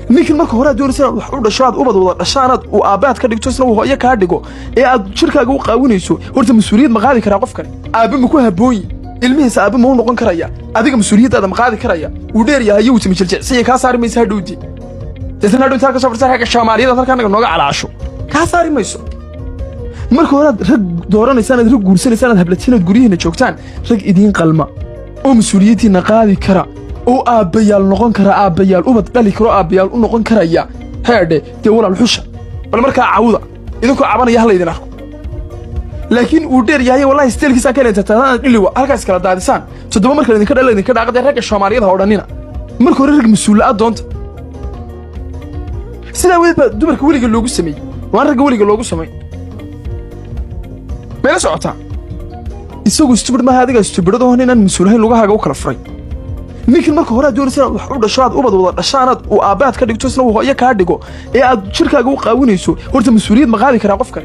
ninkan marka hore doonaysan wax u dhashaad ubad wada dhashaanad oo aabaad ka dhigto isna hooyo ka dhigo ee aad jirkaaga u qaawinayso horta mas'uuliyad ma qaadi karaa qofkan aaba ma ku habooyin ilmihiisa aaba ma u noqon karaya adiga mas'uuliyadaada ma qaadi karaya uu dheer yahay uu timi jirjicsiye ka saari maysa hadhowdi dadna dhunta ka soo farsaha ka Soomaaliyeed halka naga nooga calaasho ka saari mayso marka hore rag dooranaysan rag guursanaysan hablatina guriyahina joogtaan rag idin qalma oo mas'uuliyadiina qaadi kara oo aabayaal noqon kara aabayaal ubad dhali karo aabayaal u noqon karaya heede de walaal xusha bal marka caawda idinku cabanaya hal idin arko laakiin uu dheer yahay wallahi steelkiisa kale tataan dhiliwa halkaas kala daadisaan toddoba marka idin ka dhalay idin ka dhaaqday ragga Soomaaliyeed oo dhanina marka hore rag mas'uuliyad doonta sida wada dumarka waliga loogu sameeyay waan ragga waliga loogu sameeyay meel socota isagu stupid ma hadiga stupidado inaan mas'uulahay lugahaga u kala furay ninkan marka hore doonaysan wax u dhashaad ubad wada dhashaanad oo aabaad ka dhigto isna hooyo ka dhigo ee aad jirkaaga u qaawinayso horta mas'uuliyad ma qaadi karaa qofkan